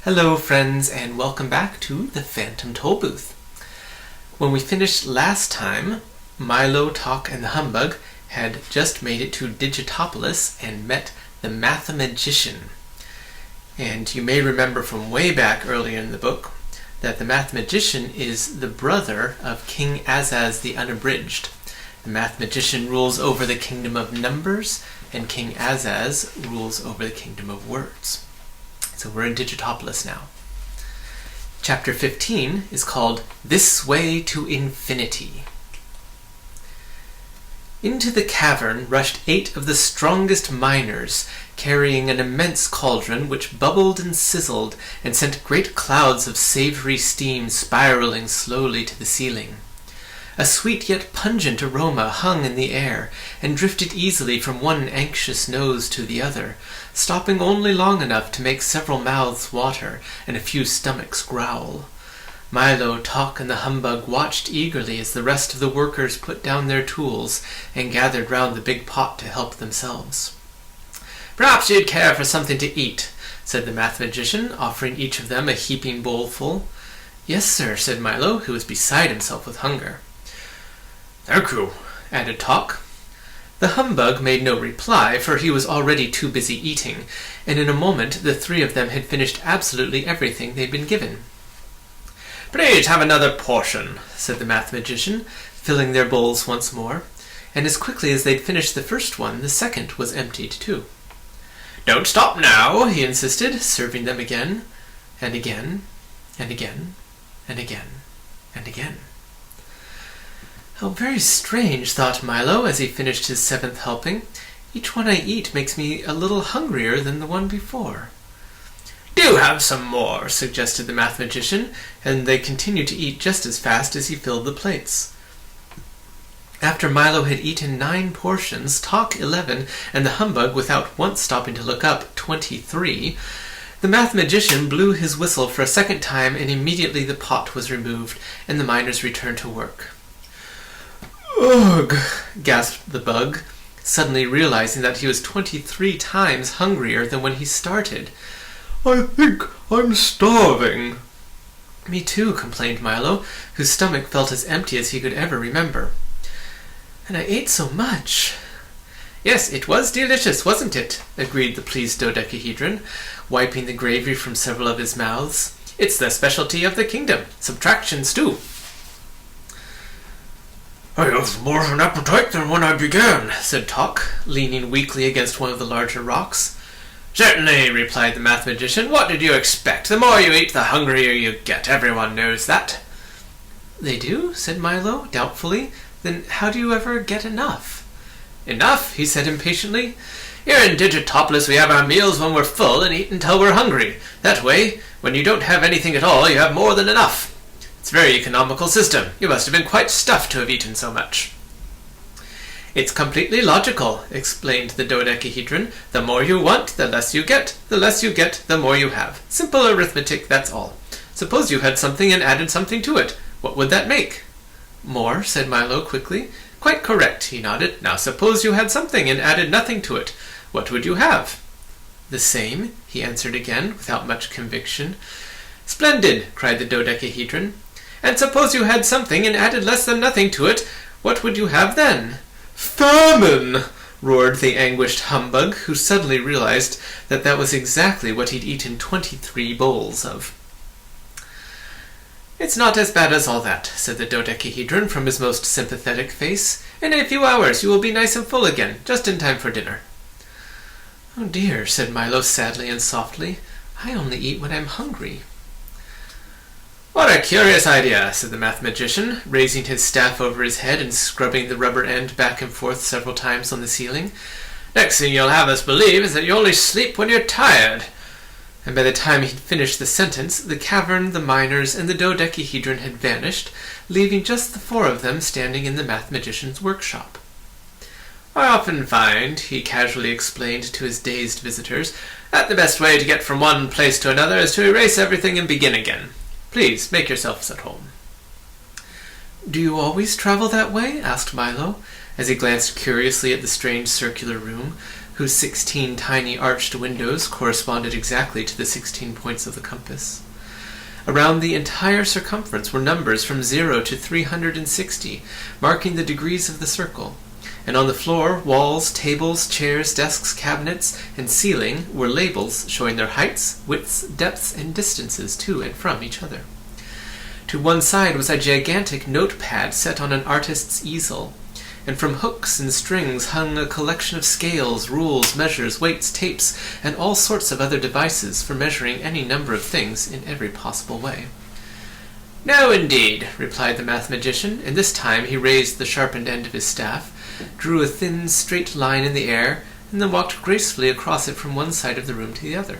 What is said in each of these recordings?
Hello friends, and welcome back to the Phantom Tollbooth. When we finished last time, Milo, Talk, and the Humbug had just made it to Digitopolis and met the Mathemagician. And you may remember from way back earlier in the book that the Mathemagician is the brother of King Azaz the Unabridged. The Mathemagician rules over the kingdom of numbers, and King Azaz rules over the kingdom of words. So we're in Digitopolis now. Chapter 15 is called This Way to Infinity. Into the cavern rushed 8 of the strongest miners, carrying an immense cauldron which bubbled and sizzled and sent great clouds of savory steam spiraling slowly to the ceiling. A sweet yet pungent aroma hung in the air and drifted easily from one anxious nose to the other, stopping only long enough to make several mouths water and a few stomachs growl. Milo, Talk, and the Humbug watched eagerly as the rest of the workers put down their tools and gathered round the big pot to help themselves. "Perhaps you'd care for something to eat," said the Mathemagician, offering each of them a heaping bowlful. "Yes, sir," said Milo, who was beside himself with hunger. "Thank you," added Talk. The Humbug made no reply, for he was already too busy eating, and in a moment the 3 of them had finished absolutely everything they'd been given. "Please have another portion," said the Mathemagician, filling their bowls once more, and as quickly as they'd finished the first one, the second was emptied too. "Don't stop now," he insisted, serving them again, and again, and again, and again, and again. "How very strange," thought Milo as he finished his 7th helping. "Each one I eat makes me a little hungrier than the one before." "Do have some more," suggested the Mathemagician, and they continued to eat just as fast as he filled the plates. After Milo had eaten 9 portions, Talk 11, and the Humbug, without once stopping to look up, 23, the Mathemagician blew his whistle for a second time, and immediately the pot was removed, and the miners returned to work. "Ugh!" gasped the Bug, suddenly realizing that he was 23 times hungrier than when he started. "I think I'm starving." "Me too," complained Milo, whose stomach felt as empty as he could ever remember. "And I ate so much." "Yes, it was delicious, wasn't it?" agreed the pleased dodecahedron, wiping the gravy from several of his mouths. "It's the specialty of the kingdom. Subtraction stew." "I have more of an appetite than when I began," said Talk, leaning weakly against one of the larger rocks. "Certainly," replied the Mathemagician. "What did you expect? The more you eat, the hungrier you get. Everyone knows that." "They do?" said Milo, doubtfully. "Then how do you ever get enough?" "Enough?" he said impatiently. "Here in Digitopolis we have our meals when we're full and eat until we're hungry. That way, when you don't have anything at all, you have more than enough. It's a very economical system. You must have been quite stuffed to have eaten so much." "It's completely logical," explained the dodecahedron. "The more you want, the less you get. The less you get, the more you have. Simple arithmetic, that's all. Suppose you had something and added something to it. What would that make?" "More," said Milo quickly. "Quite correct," he nodded. "Now suppose you had something and added nothing to it. What would you have?" "The same," he answered again, without much conviction. "Splendid," cried the dodecahedron. "And suppose you had something and added less than nothing to it, what would you have then?" "Famine!" roared the anguished Humbug, who suddenly realized that that was exactly what he'd eaten 23 bowls of. "It's not as bad as all that," said the dodecahedron from his most sympathetic face. "In a few hours you will be nice and full again, just in time for dinner." "Oh dear," said Milo sadly and softly. "I only eat when I'm hungry." "What a curious idea," said the Mathemagician, raising his staff over his head and scrubbing the rubber end back and forth several times on the ceiling. "Next thing you'll have us believe is that you only sleep when you're tired." And by the time he'd finished the sentence, the cavern, the miners, and the dodecahedron had vanished, leaving just the 4 of them standing in the Mathemagician's workshop. "I often find," he casually explained to his dazed visitors, "that the best way to get from one place to another is to erase everything and begin again. Please, make yourselves at home." "Do you always travel that way?" asked Milo, as he glanced curiously at the strange circular room, whose 16 tiny arched windows corresponded exactly to the 16 points of the compass. Around the entire circumference were numbers from 0 to 360, marking the degrees of the circle. And on the floor, walls, tables, chairs, desks, cabinets, and ceiling were labels showing their heights, widths, depths, and distances to and from each other. To one side was a gigantic notepad set on an artist's easel, and from hooks and strings hung a collection of scales, rules, measures, weights, tapes, and all sorts of other devices for measuring any number of things in every possible way. "No, indeed," replied the mathematician, and this time he raised the sharpened end of his staff, drew a thin, straight line in the air, and then walked gracefully across it from one side of the room to the other.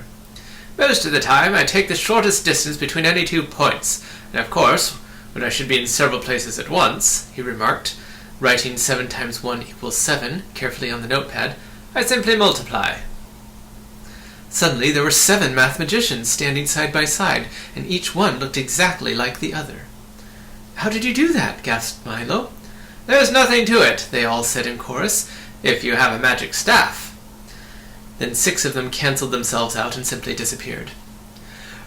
"Most of the time I take the shortest distance between any 2 points, and of course, when I should be in several places at once," he remarked, writing 7 times 1 equals 7 carefully on the notepad, "I simply multiply." Suddenly there were 7 mathematicians standing side by side, and each one looked exactly like the other. "How did you do that?" gasped Milo. "There's nothing to it," they all said in chorus, "if you have a magic staff." Then 6 of them cancelled themselves out and simply disappeared.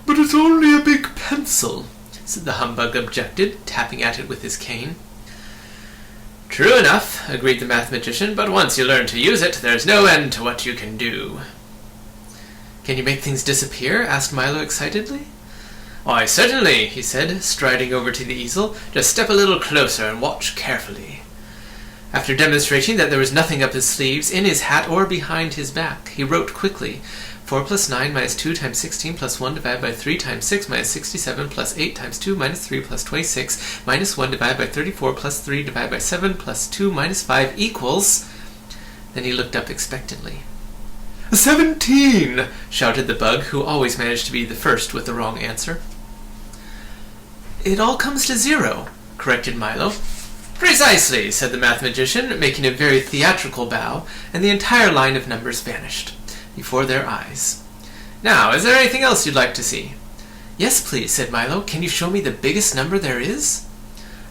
"But it's only a big pencil," said the Humbug objected, tapping at it with his cane. "True enough," agreed the mathematician, "but once you learn to use it, there's no end to what you can do." "Can you make things disappear?" asked Milo excitedly. "Why, certainly," he said, striding over to the easel. "Just step a little closer and watch carefully." After demonstrating that there was nothing up his sleeves, in his hat, or behind his back, he wrote quickly, 4 plus 9 minus 2 times 16 plus 1 divided by 3 times 6 minus 67 plus 8 times 2 minus 3 plus 26 minus 1 divided by 34 plus 3 divided by 7 plus 2 minus 5 equals... Then he looked up expectantly. 17! Shouted the bug, who always managed to be the first with the wrong answer. "It all comes to 0, corrected Milo. "Precisely," said the mathematician, making a very theatrical bow, and the entire line of numbers vanished before their eyes. "Now, is there anything else you'd like to see?" "Yes, please," said Milo. "Can you show me the biggest number there is?"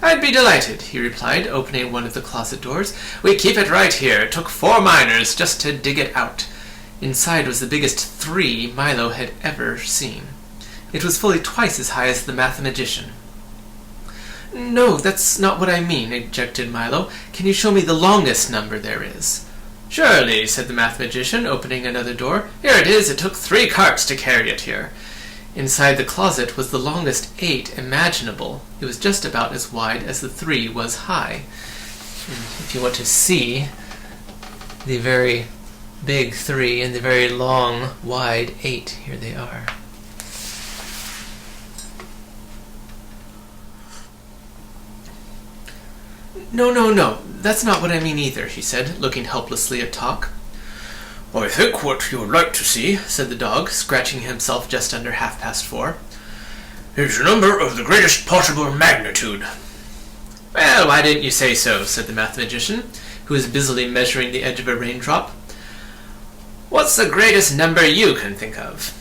"I'd be delighted," he replied, opening one of the closet doors. "We keep it right here. It took 4 miners just to dig it out." Inside was the biggest 3 Milo had ever seen. It was fully twice as high as the mathematician. "No, that's not what I mean," objected Milo. "Can you show me the longest number there is?" "Surely," said the mathematician, opening another door. "Here it is. It took 3 carts to carry it here." Inside the closet was the longest 8 imaginable. It was just about as wide as the 3 was high. And if you want to see the very big 3 and the very long, wide 8, here they are. No, that's not what I mean either," he said, looking helplessly at Talk. "I think what you would like to see," said the dog, scratching himself just under 4:30, "is a number of the greatest possible magnitude." "Well, why didn't you say so?" said the mathematician, who was busily measuring the edge of a raindrop. "What's the greatest number you can think of?"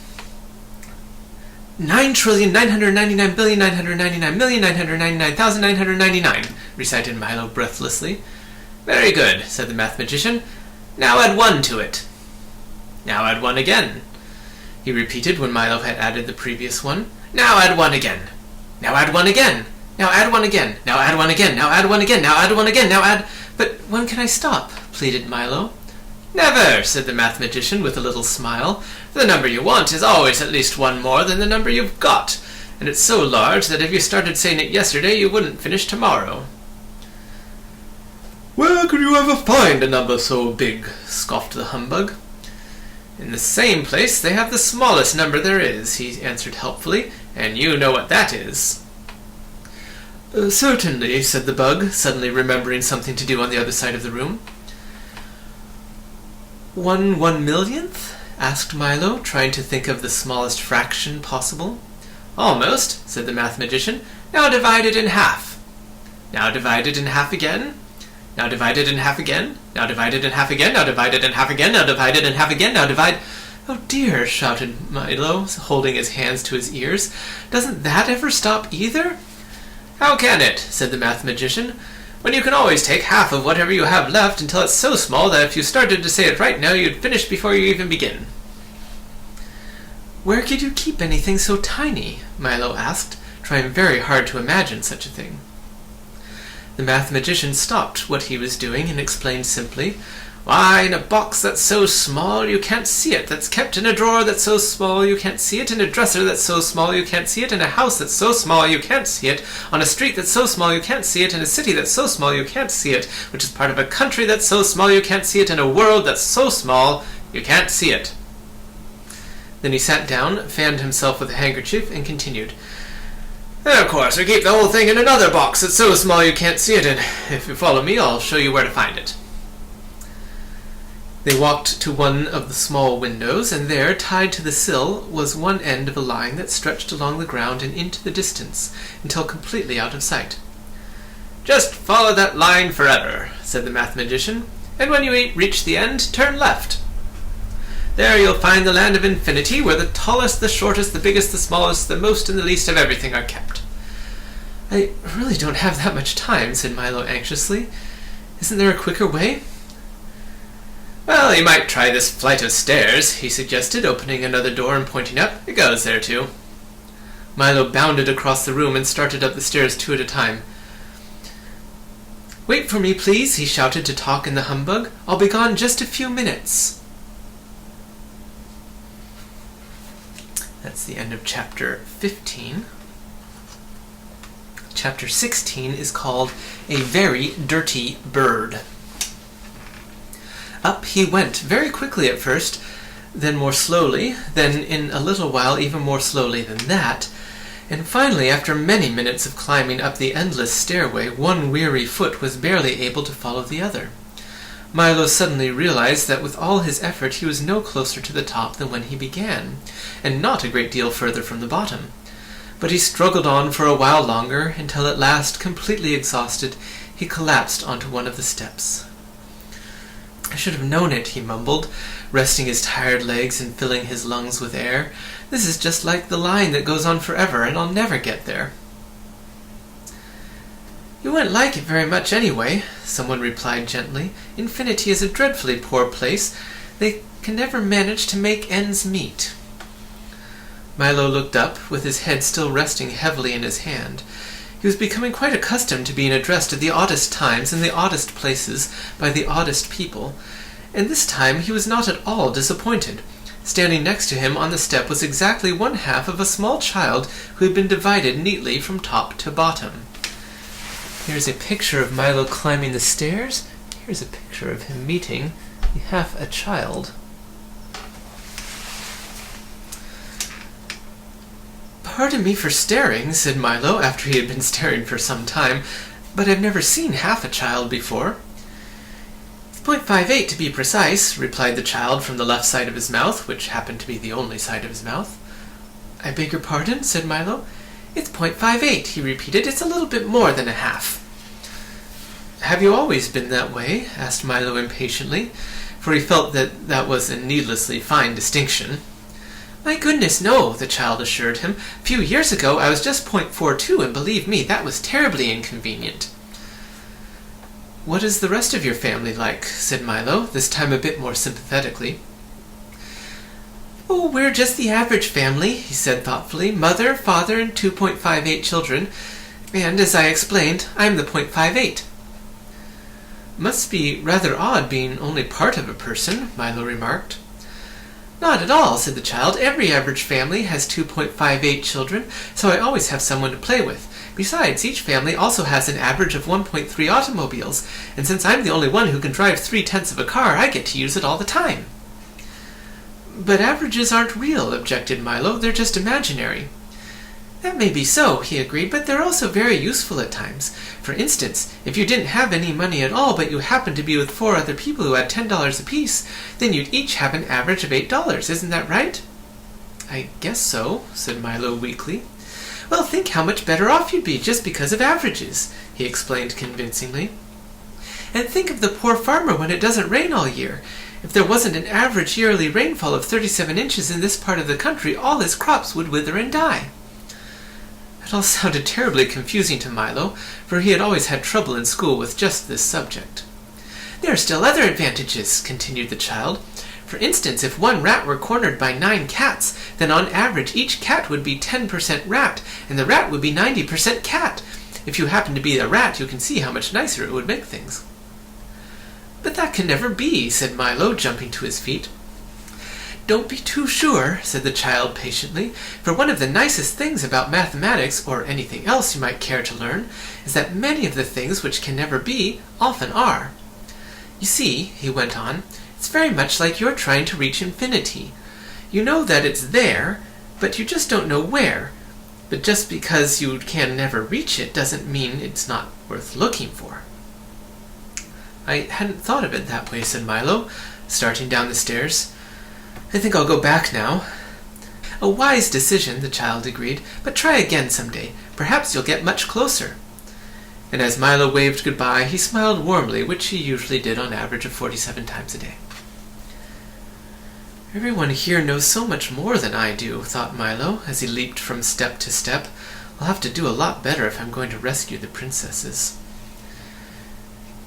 9,999,999,999,999,999, recited Milo breathlessly. "Very good," said the mathematician. "Now add 1 to it." "Now add 1 again," he repeated when Milo had added the previous one. "Now add 1 again. Now add 1 again. Now add 1 again. Now add 1 again. Now add 1 again. Now add 1 again. Now add... But when can I stop?" pleaded Milo. "Never," said the mathematician with a little smile. "The number you want is always at least 1 more than the number you've got, and it's so large that if you started saying it yesterday you wouldn't finish tomorrow." "Where could you ever find a number so big?" scoffed the Humbug. "In the same place they have the smallest number there is," he answered helpfully, "and you know what that is." "Certainly," said the bug, suddenly remembering something to do on the other side of the room. 1/1,000,000th? asked Milo, trying to think of the smallest fraction possible. "Almost," said the mathematician. "Now divide it in half." "Now divide it in half again." "Now divide it in half again." "Now divide it in half again." "Now divide it in half again." "Now divide it in half again." "Now divide..." "Oh dear," shouted Milo, holding his hands to his ears. "Doesn't that ever stop either?" "How can it?" said the mathematician. when you can always take half of whatever you have left until it's so small that if you started to say it right now, you'd finish before you even begin." "Where could you keep anything so tiny?" Milo asked, trying very hard to imagine such a thing. The mathematician stopped what he was doing and explained simply, "Why, in a box that's so small you can't see it, that's kept in a drawer that's so small you can't see it, in a dresser that's so small you can't see it, in a house that's so small you can't see it, on a street that's so small you can't see it, in a city that's so small you can't see it, which is part of a country that's so small you can't see it, in a world that's so small you can't see it." Then he sat down, fanned himself with a handkerchief, and continued, "And of course, we keep the whole thing in another box that's so small you can't see it, and if you follow me, I'll show you where to find it." They walked to one of the small windows, and there, tied to the sill, was one end of a line that stretched along the ground and into the distance, until completely out of sight. "Just follow that line forever," said the mathematician, "and when you reach the end, turn left. There you'll find the land of infinity, where the tallest, the shortest, the biggest, the smallest, the most and the least of everything are kept." "I really don't have that much time," said Milo anxiously. "Isn't there a quicker way?" "Well, you might try this flight of stairs," he suggested, opening another door and pointing up. "It goes there, too." Milo bounded across the room and started up the stairs 2 at a time. "Wait for me, please," he shouted to talk in the humbug. "I'll be gone just a few minutes." That's the end of chapter 15. Chapter 16 is called A Very Dirty Bird. Up he went, very quickly at first, then more slowly, then in a little while even more slowly than that, and finally, after many minutes of climbing up the endless stairway, one weary foot was barely able to follow the other. Milo suddenly realized that with all his effort he was no closer to the top than when he began, and not a great deal further from the bottom. But he struggled on for a while longer, until at last, completely exhausted, he collapsed onto one of the steps. "I should have known it," he mumbled, resting his tired legs and filling his lungs with air. "This is just like the line that goes on forever, and I'll never get there." "You wouldn't like it very much anyway," someone replied gently. "Infinity is a dreadfully poor place. They can never manage to make ends meet." Milo looked up, with his head still resting heavily in his hand. He was becoming quite accustomed to being addressed at the oddest times in the oddest places by the oddest people, and this time he was not at all disappointed. Standing next to him on the step was exactly one half of a small child who had been divided neatly from top to bottom. Here's a picture of Milo climbing the stairs. Here's a picture of him meeting half a child. "Pardon me for staring," said Milo, after he had been staring for some time, "but I've never seen half a child before." "It's 0.58 to be precise," replied the child from the left side of his mouth, which happened to be the only side of his mouth. "I beg your pardon," said Milo. "It's 0.58, he repeated. "It's a little bit more than a half." "Have you always been that way?" asked Milo impatiently, for he felt that that was a needlessly fine distinction. "My goodness, no," the child assured him. "A few years ago I was just 0.42, and believe me, that was terribly inconvenient." "What is the rest of your family like?" said Milo, this time a bit more sympathetically. "Oh, we're just the average family," he said thoughtfully. "Mother, father, and 2.58 children. And, as I explained, I'm the 0.58. "Must be rather odd being only part of a person," Milo remarked. "Not at all," said the child. "Every average family has 2.58 children, so I always have someone to play with. Besides, each family also has an average of 1.3 automobiles, and since I'm the only one who can drive 3/10 of a car, I get to use it all the time." "But averages aren't real," objected Milo. "They're just imaginary." "That may be so," he agreed, "but they're also very useful at times. For instance, if you didn't have any money at all, but you happened to be with 4 other people who had $10 apiece, then you'd each have an average of $8. Isn't that right?" "I guess so," said Milo weakly. "Well, think how much better off you'd be just because of averages," he explained convincingly. "And think of the poor farmer when it doesn't rain all year. If there wasn't an average yearly rainfall of 37 inches in this part of the country, all his crops would wither and die." It all sounded terribly confusing to Milo, for he had always had trouble in school with just this subject. "There are still other advantages," continued the child. "For instance, if one rat were cornered by 9 cats, then on average each cat would be 10% rat, and the rat would be 90% cat. If you happen to be a rat, you can see how much nicer it would make things." "But that can never be," said Milo, jumping to his feet. "Don't be too sure," said the child patiently, "for one of the nicest things about mathematics, or anything else you might care to learn, is that many of the things which can never be often are. You see," he went on, "it's very much like you're trying to reach infinity. You know that it's there, but you just don't know where. But just because you can never reach it doesn't mean it's not worth looking for." "I hadn't thought of it that way," said Milo, starting down the stairs. "I think I'll go back now." "A wise decision," the child agreed, "but try again someday. Perhaps you'll get much closer." And as Milo waved goodbye, he smiled warmly, which he usually did on average of 47 times a day. "Everyone here knows so much more than I do," thought Milo, as he leaped from step to step. "I'll have to do a lot better if I'm going to rescue the princesses."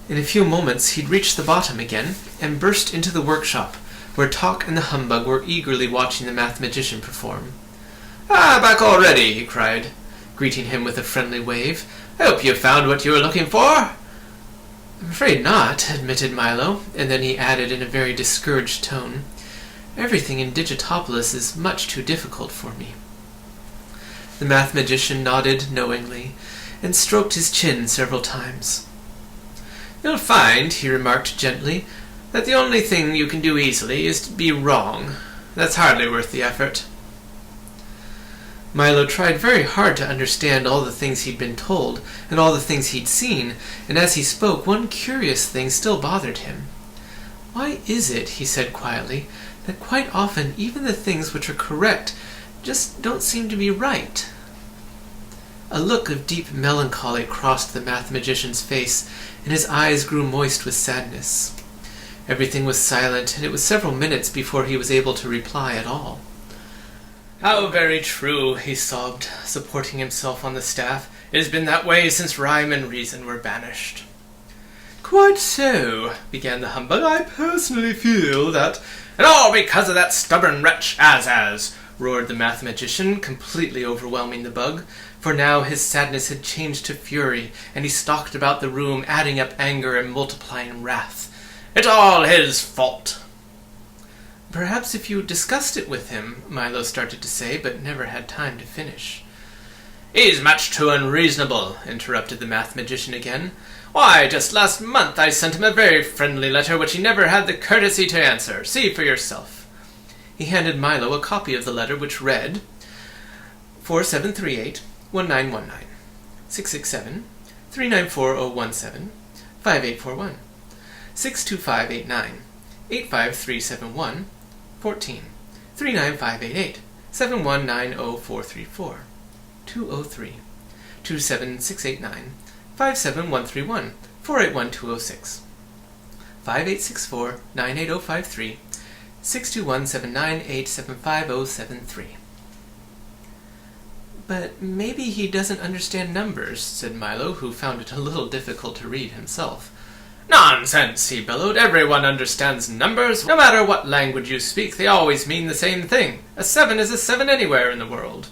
In a few moments he'd reached the bottom again, and burst into the workshop, where Tock and the Humbug were eagerly watching the mathematician perform. "Ah, back already," he cried, greeting him with a friendly wave. "I hope you found what you were looking for." "I'm afraid not," admitted Milo, and then he added in a very discouraged tone, "Everything in Digitopolis is much too difficult for me." The mathematician nodded knowingly, and stroked his chin several times. "You'll find," he remarked gently, "that the only thing you can do easily is to be wrong. That's hardly worth the effort." Milo tried very hard to understand all the things he'd been told, and all the things he'd seen, and as he spoke, one curious thing still bothered him. "Why is it," he said quietly, "that quite often even the things which are correct just don't seem to be right?" A look of deep melancholy crossed the mathematician's face, and his eyes grew moist with sadness. Everything was silent, and it was several minutes before he was able to reply at all. "How very true," he sobbed, supporting himself on the staff. "It has been that way since rhyme and reason were banished." "Quite so," began the Humbug. "I personally feel that—" "And all because of that stubborn wretch Azaz," roared the mathematician, completely overwhelming the bug, for now his sadness had changed to fury, and he stalked about the room, adding up anger and multiplying wrath. "It's all his fault." "Perhaps if you discussed it with him," Milo started to say, but never had time to finish. "He's much too unreasonable," interrupted the mathematician again. "Why, just last month I sent him a very friendly letter which he never had the courtesy to answer. See for yourself." He handed Milo a copy of the letter, which read, 4738-1919, 667-394-017, 5841, 62589, 85371, 14, 39588, 7190434, 203, 27689, 57131, 481206, 5864 98053, 62179875073. "But maybe he doesn't understand numbers," said Milo, who found it a little difficult to read himself. "Nonsense," he bellowed. "Everyone understands numbers. No matter what language you speak, they always mean the same thing. A 7 is a 7 anywhere in the world."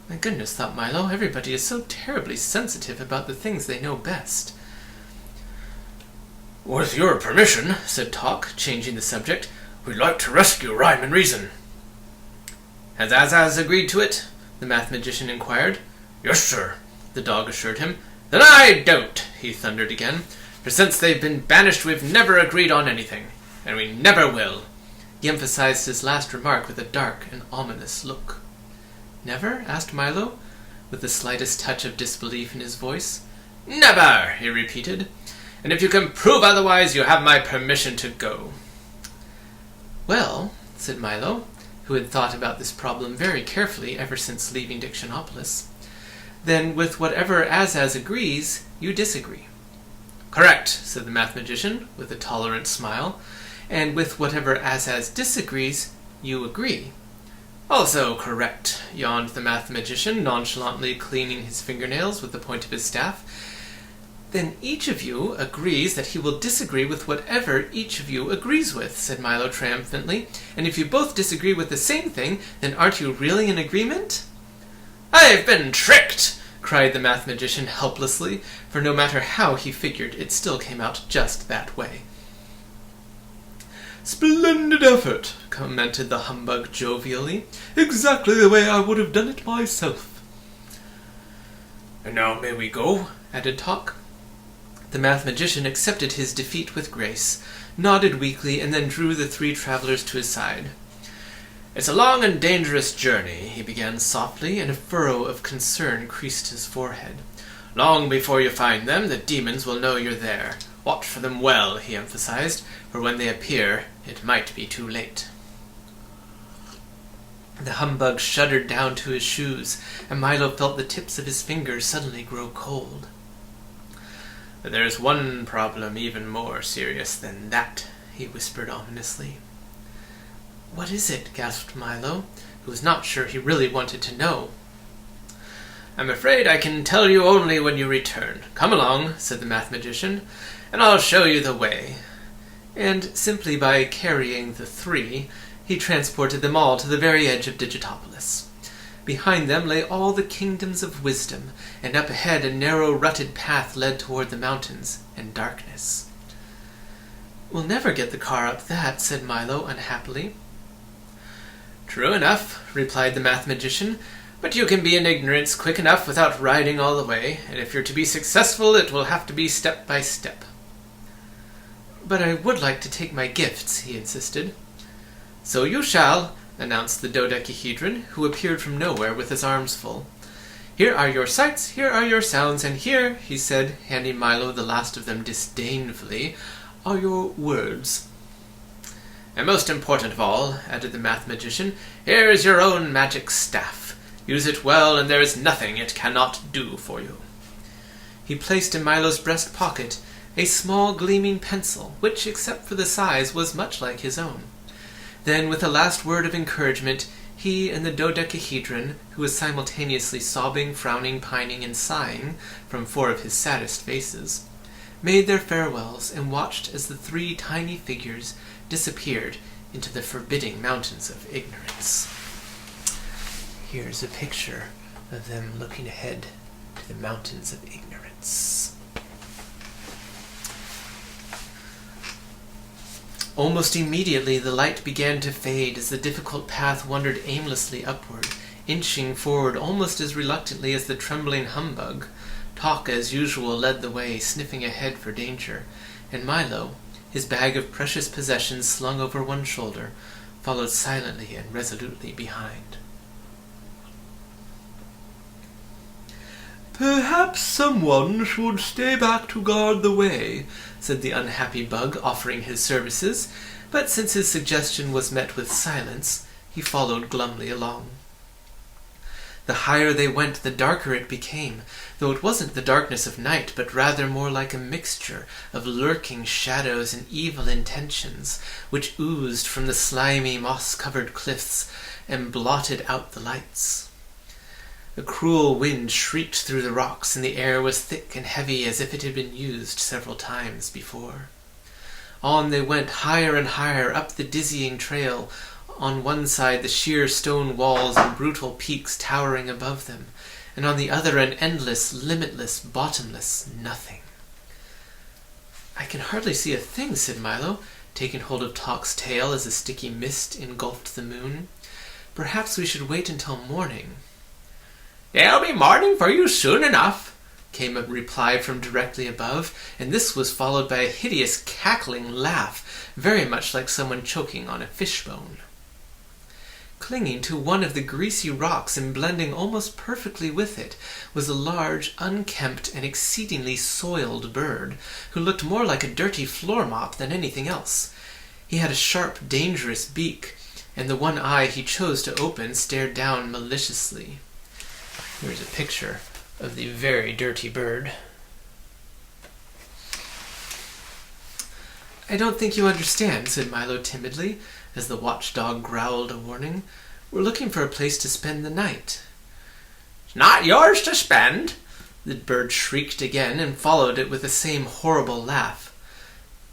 My goodness, thought Milo, everybody is so terribly sensitive about the things they know best. "With your permission," said Tock, changing the subject, "we'd like to rescue Rhyme and Reason." "Has Azaz agreed to it?" the mathematician inquired. "Yes, sir," the dog assured him. "Then I don't," he thundered again. "For since they've been banished, we've never agreed on anything, and we never will." He emphasized his last remark with a dark and ominous look. "Never?" asked Milo, with the slightest touch of disbelief in his voice. "Never," he repeated. "And if you can prove otherwise, you have my permission to go." "Well," said Milo, who had thought about this problem very carefully ever since leaving Dictionopolis, "then with whatever Azaz agrees, you disagree." "Correct," said the mathematician, with a tolerant smile. "And with whatever Azaz disagrees, you agree." Also correct, yawned the mathematician, nonchalantly cleaning his fingernails with the point of his staff. Then each of you agrees that he will disagree with whatever each of you agrees with, said Milo triumphantly. And if you both disagree with the same thing, then aren't you really in agreement? I've been tricked, cried the mathematician helplessly, for no matter how he figured, it still came out just that way. Splendid effort, commented the humbug jovially. Exactly the way I would have done it myself. And now may we go? Added Talk. The mathematician accepted his defeat with grace, nodded weakly, and then drew the three travelers to his side. It's a long and dangerous journey, he began softly, and a furrow of concern creased his forehead. Long before you find them, the demons will know you're there. Watch for them well, he emphasized, for when they appear, it might be too late. The humbug shuddered down to his shoes, and Milo felt the tips of his fingers suddenly grow cold. But there's one problem even more serious than that, he whispered ominously. What is it? Gasped Milo, who was not sure he really wanted to know. I'm afraid I can tell you only when you return. Come along, said the mathematician, and I'll show you the way. And simply by carrying the three, he transported them all to the very edge of Digitopolis. Behind them lay all the kingdoms of wisdom, and up ahead a narrow rutted path led toward the mountains and darkness. We'll never get the car up that, said Milo unhappily. True enough, replied the mathematician, but you can be in ignorance quick enough without riding all the way, and if you're to be successful it will have to be step by step. But I would like to take my gifts, he insisted. So you shall, announced the dodecahedron, who appeared from nowhere with his arms full. Here are your sights, here are your sounds, and here, he said, handing Milo the last of them disdainfully, are your words. And most important of all, added the mathematician, here is your own magic staff. Use it well, and there is nothing it cannot do for you. He placed in Milo's breast pocket a small gleaming pencil, which, except for the size, was much like his own. Then, with a last word of encouragement, he and the dodecahedron, who was simultaneously sobbing, frowning, pining, and sighing from 4 of his saddest faces, made their farewells and watched as the 3 tiny figures disappeared into the forbidding mountains of ignorance. Here's a picture of them looking ahead to the mountains of ignorance. Almost immediately the light began to fade as the difficult path wandered aimlessly upward, inching forward almost as reluctantly as the trembling humbug. Talk, as usual, led the way, sniffing ahead for danger, and Milo, his bag of precious possessions slung over one shoulder, followed silently and resolutely behind. Perhaps someone should stay back to guard the way, said the unhappy bug, offering his services, but since his suggestion was met with silence, he followed glumly along. The higher they went, the darker it became, though it wasn't the darkness of night, but rather more like a mixture of lurking shadows and evil intentions, which oozed from the slimy, moss-covered cliffs and blotted out the lights. A cruel wind shrieked through the rocks, and the air was thick and heavy as if it had been used several times before. On they went, higher and higher, up the dizzying trail, on one side the sheer stone walls and brutal peaks towering above them, and on the other an endless, limitless, bottomless nothing. I can hardly see a thing, said Milo, taking hold of Talk's tail as a sticky mist engulfed the moon. Perhaps we should wait until morning. It'll be morning for you soon enough, came a reply from directly above, and this was followed by a hideous cackling laugh, very much like someone choking on a fishbone. Clinging to one of the greasy rocks and blending almost perfectly with it was a large, unkempt, and exceedingly soiled bird, who looked more like a dirty floor mop than anything else. He had a sharp, dangerous beak, and the one eye he chose to open stared down maliciously. Here's a picture of the very dirty bird. I don't think you understand, said Milo timidly, as the watchdog growled a warning. We're looking for a place to spend the night." "It's not yours to spend," the bird shrieked again, and followed it with the same horrible laugh.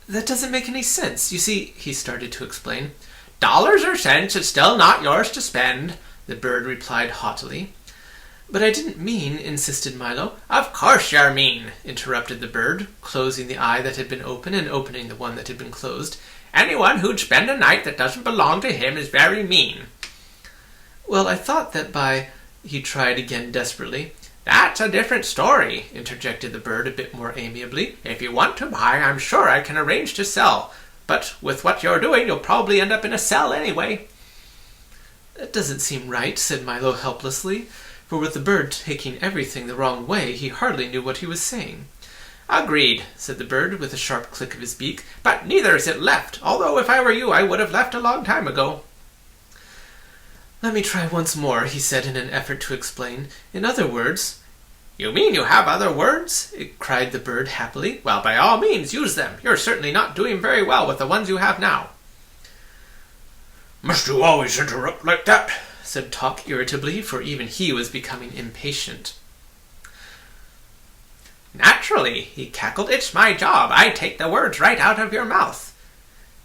"That doesn't make any sense. You see," he started to explain. "Dollars or cents, it's still not yours to spend," the bird replied haughtily. "But I didn't mean," insisted Milo. "Of course you're mean," interrupted the bird, closing the eye that had been open and opening the one that had been closed. "Anyone who'd spend a night that doesn't belong to him is very mean." "Well, I thought that by—" he tried again desperately. "That's a different story," interjected the bird a bit more amiably. "If you want to buy, I'm sure I can arrange to sell. But with what you're doing, you'll probably end up in a cell anyway." "That doesn't seem right," said Milo helplessly, for with the bird taking everything the wrong way, he hardly knew what he was saying. "Agreed," said the bird with a sharp click of his beak, "but neither is it left, although if I were you I would have left a long time ago." "Let me try once more," he said in an effort to explain. "In other words—" "You mean you have other words?" cried the bird happily. "Well, by all means, use them. You're certainly not doing very well with the ones you have now." "Must you always interrupt like that?" said Tock irritably, for even he was becoming impatient. "Naturally," he cackled. "It's my job. I take the words right out of your mouth.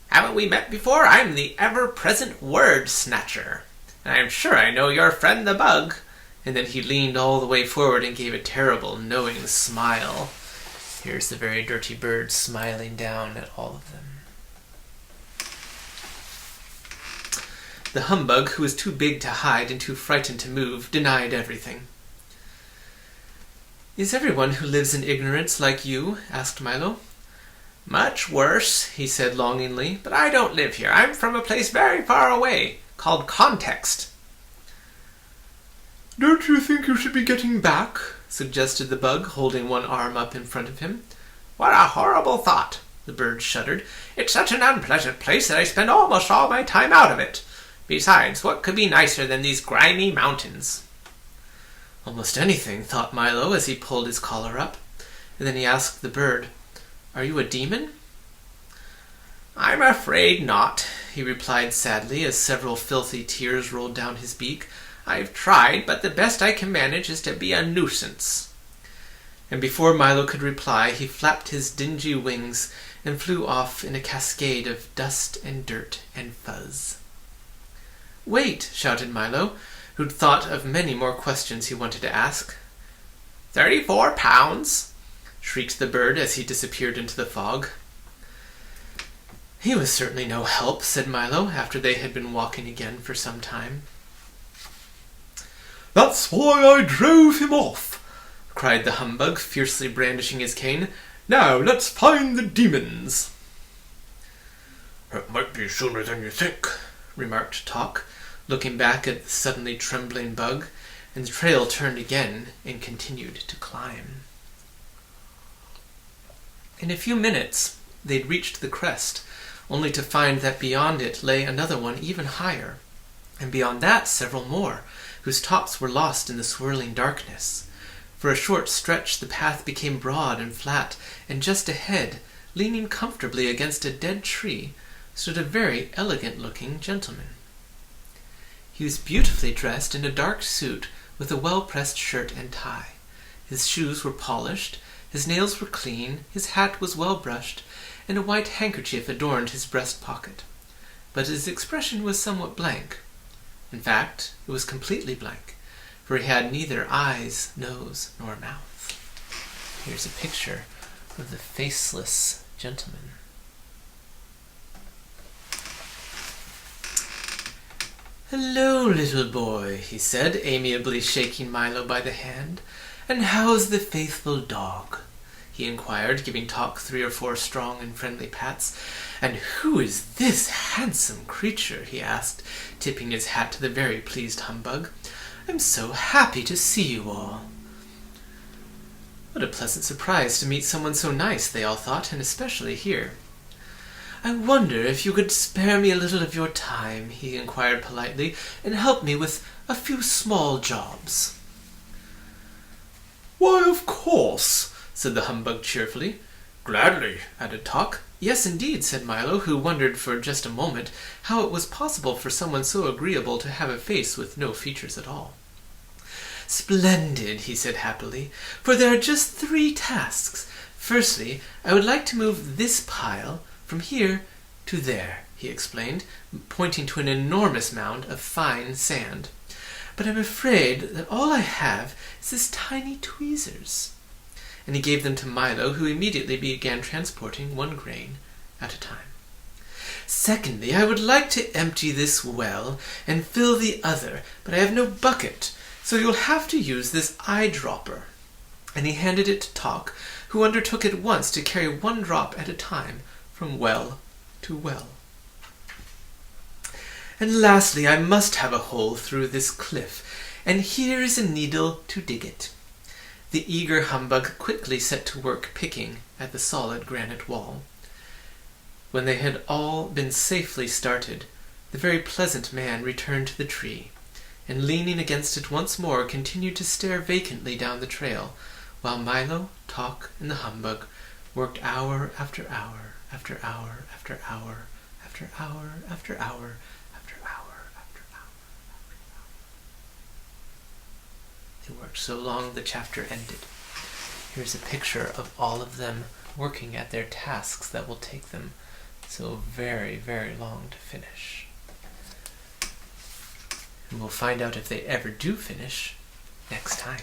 Haven't we met before? I'm the ever-present word snatcher. And I'm sure I know your friend the bug." And then he leaned all the way forward and gave a terrible, knowing smile. Here's the very dirty bird smiling down at all of them. The humbug, who was too big to hide and too frightened to move, denied everything. "Is everyone who lives in ignorance like you?" asked Milo. "Much worse," he said longingly. "But I don't live here. I'm from a place very far away, called Context." "Don't you think you should be getting back?" suggested the bug, holding one arm up in front of him. "What a horrible thought," the bird shuddered. "It's such an unpleasant place that I spend almost all my time out of it. Besides, what could be nicer than these grimy mountains?" "Almost anything," thought Milo as he pulled his collar up. And then he asked the bird, "Are you a demon?" "I'm afraid not," he replied sadly as several filthy tears rolled down his beak. "I've tried, but the best I can manage is to be a nuisance." And before Milo could reply, he flapped his dingy wings and flew off in a cascade of dust and dirt and fuzz. "Wait!" shouted Milo, who'd thought of many more questions he wanted to ask. 34 pounds, shrieked the bird as he disappeared into the fog. "He was certainly no help," said Milo, after they had been walking again for some time. "That's why I drove him off," cried the humbug, fiercely brandishing his cane. "Now let's find the demons." "It might be sooner than you think," remarked Tock, looking back at the suddenly trembling bug, and the trail turned again and continued to climb. In a few minutes they'd reached the crest, only to find that beyond it lay another one even higher, and beyond that several more, whose tops were lost in the swirling darkness. For a short stretch the path became broad and flat, and just ahead, leaning comfortably against a dead tree, stood a very elegant-looking gentleman. He was beautifully dressed in a dark suit with a well-pressed shirt and tie. His shoes were polished, his nails were clean, his hat was well-brushed, and a white handkerchief adorned his breast pocket. But his expression was somewhat blank. In fact, it was completely blank, for he had neither eyes, nose, nor mouth. Here's a picture of the Faceless Gentleman. "Hello, little boy," he said, amiably shaking Milo by the hand. "And how's the faithful dog?" he inquired, giving Tock 3 or 4 strong and friendly pats. "And who is this handsome creature?" he asked, tipping his hat to the very pleased humbug. "I'm so happy to see you all." What a pleasant surprise to meet someone so nice, they all thought, and especially here. "I wonder if you could spare me a little of your time," he inquired politely, "and help me with a few small jobs." "Why, of course," said the humbug cheerfully. Gladly, added Tock. Yes, indeed, said Milo, who wondered for just a moment how it was possible for someone so agreeable to have a face with no features at all. Splendid, he said happily, for there are just 3 tasks. Firstly, I would like to move this pile from here to there, he explained, pointing to an enormous mound of fine sand. But I'm afraid that all I have is this tiny tweezers. And he gave them to Milo, who immediately began transporting 1 grain at a time. Secondly, I would like to empty this well and fill the other, but I have no bucket, so you'll have to use this eyedropper. And he handed it to Tock, who undertook at once to carry 1 drop at a time from well to well. And lastly, I must have a hole through this cliff, and here is a needle to dig it. The eager Humbug quickly set to work picking at the solid granite wall. When they had all been safely started, the very pleasant man returned to the tree, and leaning against it once more continued to stare vacantly down the trail, while Milo, Tock, and the Humbug worked hour after hour after hour after hour after hour after hour after hour after hour. They worked so long the chapter ended. Here's a picture of all of them working at their tasks that will take them so very, very long to finish. And we'll find out if they ever do finish next time.